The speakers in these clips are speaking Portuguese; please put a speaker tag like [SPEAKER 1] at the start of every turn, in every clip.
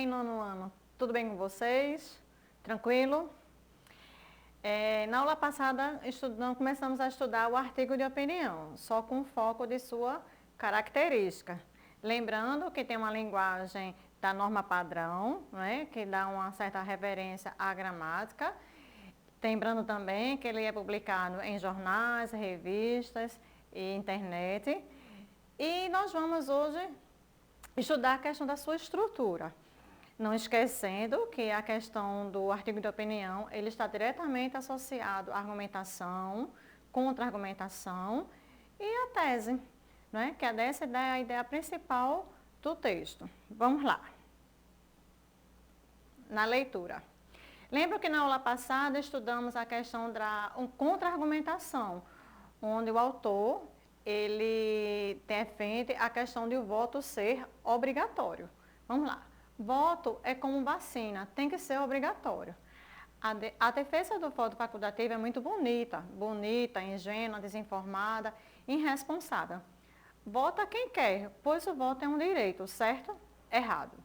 [SPEAKER 1] bem, nono ano? Tudo bem com vocês? Tranquilo? Na aula passada, começamos a estudar o artigo de opinião, só com foco de sua característica. Lembrando que tem uma linguagem da norma padrão, né, que dá uma certa referência à gramática. Lembrando também que ele é publicado em jornais, revistas e internet. E nós vamos hoje estudar a questão da sua estrutura. Não esquecendo que a questão do artigo de opinião, ele está diretamente associado à argumentação, contra-argumentação e à tese, né? Que essa é a ideia principal do texto. Vamos lá. Na leitura. Lembra que na aula passada estudamos a questão da contra-argumentação, onde o autor ele defende a questão de o voto ser obrigatório. Vamos lá. Voto é como vacina, tem que ser obrigatório. A defesa do voto facultativo é muito bonita, ingênua, desinformada, irresponsável. Vota quem quer, pois o voto é um direito, certo? Errado.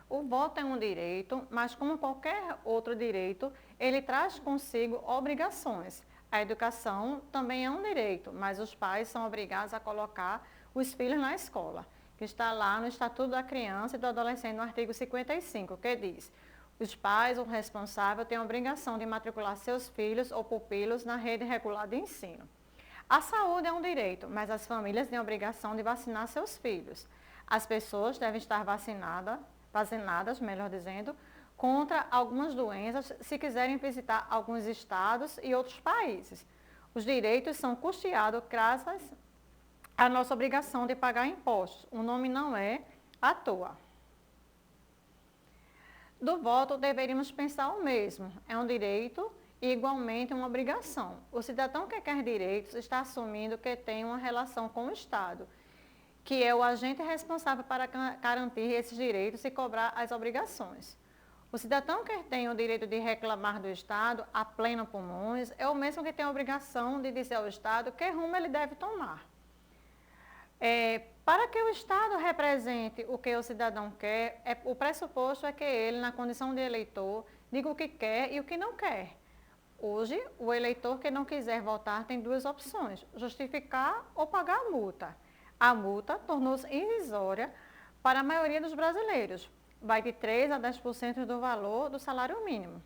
[SPEAKER 1] O voto é um direito, mas como qualquer outro direito, ele traz consigo obrigações. A educação também é um direito, mas os pais são obrigados a colocar os filhos na escola, que está lá no Estatuto da Criança e do Adolescente, no artigo 55, que diz: os pais ou responsável têm a obrigação de matricular seus filhos ou pupilos na rede regular de ensino. A saúde é um direito, mas as famílias têm a obrigação de vacinar seus filhos. As pessoas devem estar vacinadas, melhor dizendo, contra algumas doenças se quiserem visitar alguns estados e outros países. Os direitos são custeados graças à nossa obrigação de pagar impostos. O nome não é à toa. Do voto deveríamos pensar o mesmo. É um direito e igualmente uma obrigação. O cidadão que quer direitos está assumindo que tem uma relação com o Estado, que é o agente responsável para garantir esses direitos e cobrar as obrigações. O cidadão que tem o direito de reclamar do Estado a pleno pulmões é o mesmo que tem a obrigação de dizer ao Estado que rumo ele deve tomar. Para que o Estado represente o que o cidadão quer, o pressuposto é que ele, na condição de eleitor, diga o que quer e o que não quer. Hoje, o eleitor que não quiser votar tem duas opções: justificar ou pagar a multa. A multa tornou-se irrisória para a maioria dos brasileiros. Vai de 3% a 10% do valor do salário mínimo.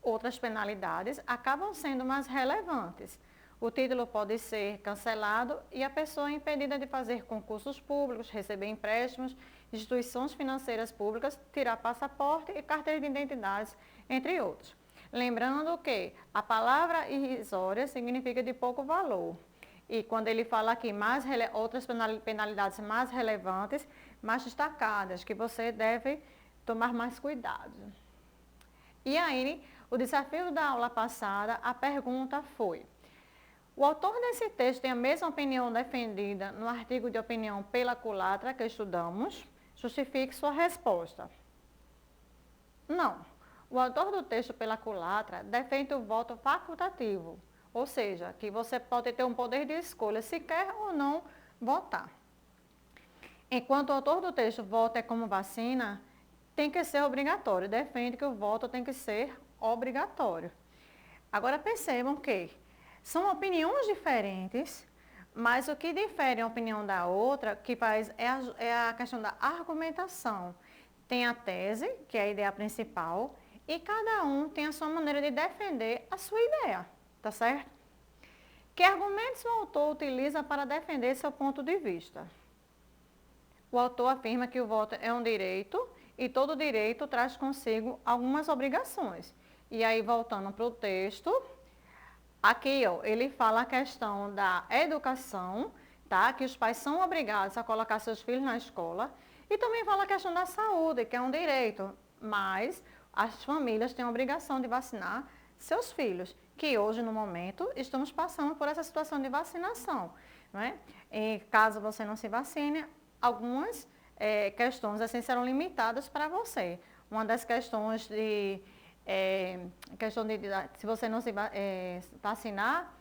[SPEAKER 1] Outras penalidades acabam sendo mais relevantes. O título pode ser cancelado e a pessoa é impedida de fazer concursos públicos, receber empréstimos, instituições financeiras públicas, tirar passaporte e carteira de identidade, entre outros. Lembrando que a palavra irrisória significa de pouco valor. E quando ele fala aqui outras penalidades mais relevantes, mais destacadas, que você deve tomar mais cuidado. E aí, o desafio da aula passada, a pergunta foi: o autor desse texto tem a mesma opinião defendida no artigo de opinião pela culatra que estudamos? Justifique sua resposta. Não. O autor do texto pela culatra defende o voto facultativo, ou seja, que você pode ter um poder de escolha se quer ou não votar. Enquanto o autor do texto vota é como vacina, tem que ser obrigatório, defende que o voto tem que ser obrigatório. Agora percebam que são opiniões diferentes, mas o que difere a opinião da outra, que faz é a questão da argumentação. Tem a tese, que é a ideia principal, e cada um tem a sua maneira de defender a sua ideia, tá certo? Que argumentos o autor utiliza para defender seu ponto de vista? O autor afirma que o voto é um direito e todo direito traz consigo algumas obrigações. E aí, voltando para o texto, aqui ele fala a questão da educação, tá? Que os pais são obrigados a colocar seus filhos na escola, e também fala a questão da saúde, que é um direito, mas as famílias têm a obrigação de vacinar seus filhos, que hoje, no momento, estamos passando por essa situação de vacinação, né? E caso você não se vacine, algumas questões assim serão limitadas para você. Uma das questões se você não se vacinar,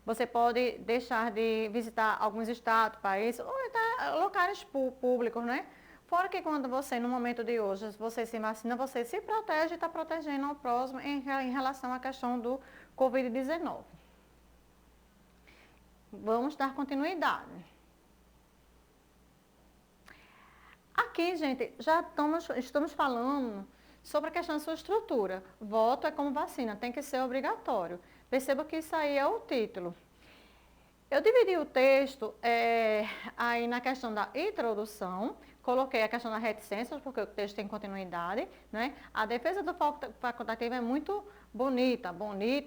[SPEAKER 1] você pode deixar de visitar alguns estados, países, ou até locais públicos, né? Fora que quando você, no momento de hoje, você se vacina, você se protege e está protegendo ao próximo em relação à questão do Covid-19. Vamos dar continuidade. Aqui, gente, já estamos falando sobre a questão da sua estrutura. Voto é como vacina, tem que ser obrigatório. Perceba que isso aí é o título. Eu dividi o texto aí na questão da introdução, coloquei a questão da reticência, porque o texto tem continuidade, né? A defesa do facultativo é muito bonita,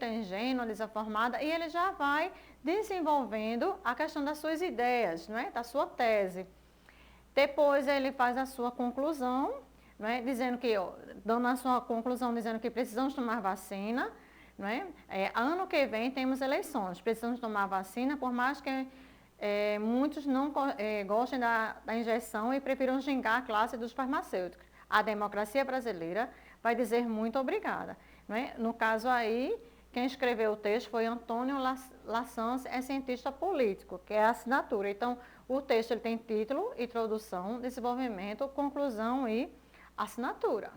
[SPEAKER 1] ingênua, desinformada, e ele já vai desenvolvendo a questão das suas ideias, né? Da sua tese. Depois ele faz a sua conclusão, né? Dizendo que, dando a sua conclusão, dizendo que precisamos tomar vacina, né? Ano que vem temos eleições, precisamos tomar vacina, por mais que muitos não gostem da injeção e prefiram xingar a classe dos farmacêuticos. A democracia brasileira vai dizer muito obrigada. Né? No caso aí, quem escreveu o texto foi Antônio Lassans, é cientista político, que é a assinatura. Então, o texto ele tem título, introdução, desenvolvimento, conclusão e assinatura.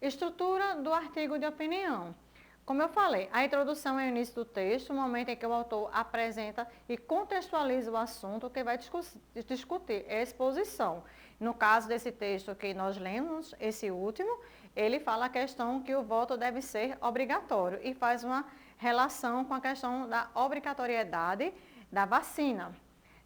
[SPEAKER 1] Estrutura do artigo de opinião. Como eu falei, a introdução é o início do texto, o momento em que o autor apresenta e contextualiza o assunto que vai discutir, é a exposição. No caso desse texto que nós lemos, esse último, ele fala a questão que o voto deve ser obrigatório e faz uma relação com a questão da obrigatoriedade da vacina.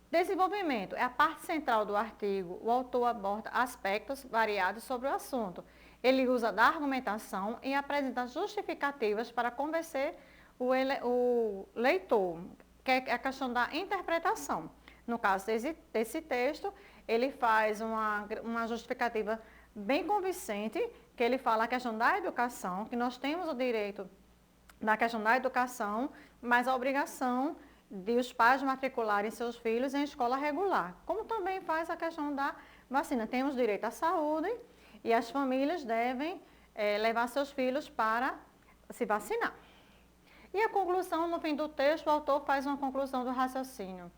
[SPEAKER 1] Desenvolvimento é a parte central do artigo. O autor aborda aspectos variados sobre o assunto. Ele usa da argumentação e apresenta justificativas para convencer o leitor, que é a questão da interpretação. No caso desse texto, ele faz uma justificativa bem convincente, que ele fala a questão da educação, que nós temos o direito da questão da educação, mas a obrigação de os pais matricularem seus filhos em escola regular, como também faz a questão da vacina. Temos direito à saúde e as famílias devem levar seus filhos para se vacinar. E a conclusão, no fim do texto, o autor faz uma conclusão do raciocínio,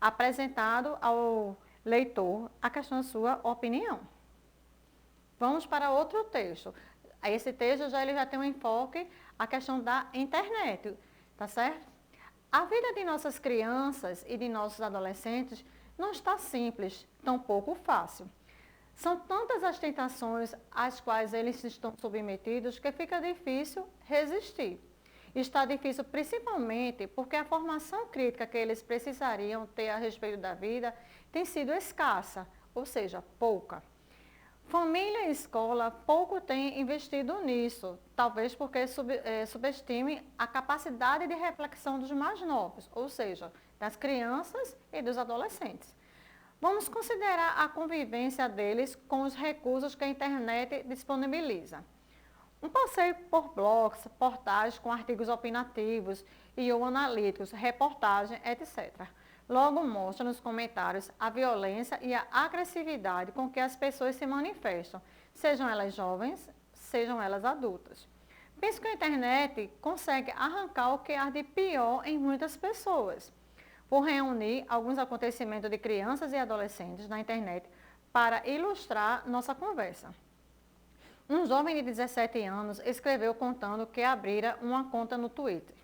[SPEAKER 1] apresentado ao leitor a questão da sua opinião. Vamos para outro texto. Esse texto ele já tem um enfoque, a questão da internet, tá certo? A vida de nossas crianças e de nossos adolescentes não está simples, tampouco fácil. São tantas as tentações às quais eles estão submetidos que fica difícil resistir. Está difícil principalmente porque a formação crítica que eles precisariam ter a respeito da vida tem sido escassa, ou seja, pouca. Família e escola pouco têm investido nisso, talvez porque subestime a capacidade de reflexão dos mais novos, ou seja, das crianças e dos adolescentes. Vamos considerar a convivência deles com os recursos que a internet disponibiliza. Um passeio por blogs, portais com artigos opinativos e ou analíticos, reportagem, etc. Logo mostra nos comentários a violência e a agressividade com que as pessoas se manifestam, sejam elas jovens, sejam elas adultas. Penso que a internet consegue arrancar o que há de pior em muitas pessoas. Vou reunir alguns acontecimentos de crianças e adolescentes na internet para ilustrar nossa conversa. Um jovem de 17 anos escreveu contando que abrira uma conta no Twitter,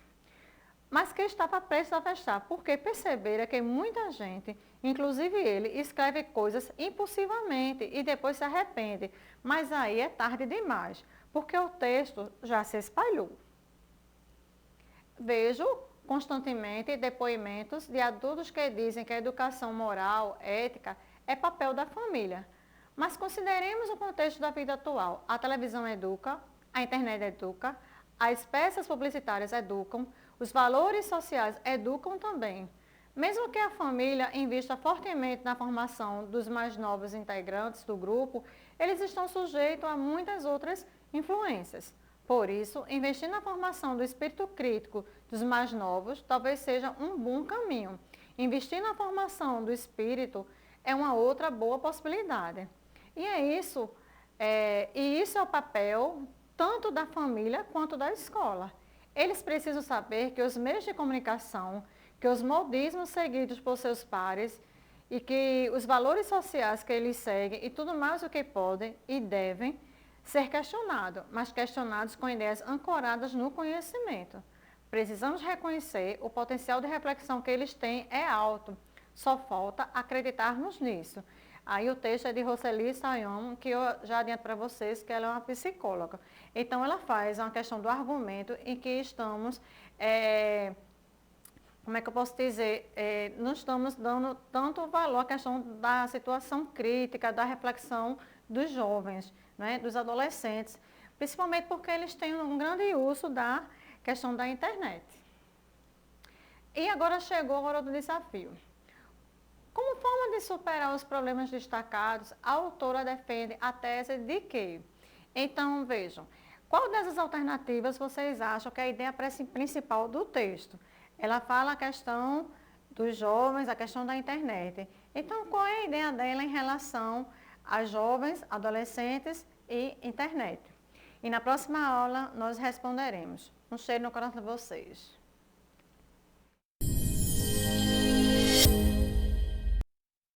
[SPEAKER 1] mas que estava prestes a fechar, porque percebera que muita gente, inclusive ele, escreve coisas impulsivamente e depois se arrepende, mas aí é tarde demais, porque o texto já se espalhou. Vejo constantemente depoimentos de adultos que dizem que a educação moral, ética, é papel da família. Mas consideremos o contexto da vida atual. A televisão educa, a internet educa, as peças publicitárias educam, os valores sociais educam também. Mesmo que a família invista fortemente na formação dos mais novos integrantes do grupo, eles estão sujeitos a muitas outras influências. Por isso, investir na formação do espírito crítico dos mais novos talvez seja um bom caminho. Investir na formação do espírito é uma outra boa possibilidade. E isso é o papel tanto da família quanto da escola. Eles precisam saber que os meios de comunicação, que os modismos seguidos por seus pares e que os valores sociais que eles seguem e tudo mais o que podem e devem ser questionados, mas questionados com ideias ancoradas no conhecimento. Precisamos reconhecer o potencial de reflexão que eles têm é alto, só falta acreditarmos nisso. Aí o texto é de Roseli Sayon, que eu já adianto para vocês que ela é uma psicóloga. Então ela faz uma questão do argumento em que estamos, como é que eu posso dizer, não estamos dando tanto valor à questão da situação crítica, da reflexão dos jovens, né, dos adolescentes, principalmente porque eles têm um grande uso da questão da internet. E agora chegou a hora do desafio. Como forma de superar os problemas destacados, a autora defende a tese de que, então vejam, qual dessas alternativas vocês acham que é a ideia principal do texto? Ela fala a questão dos jovens, a questão da internet. Então, qual é a ideia dela em relação a jovens, adolescentes e internet? E na próxima aula nós responderemos. Um cheiro no coração de vocês.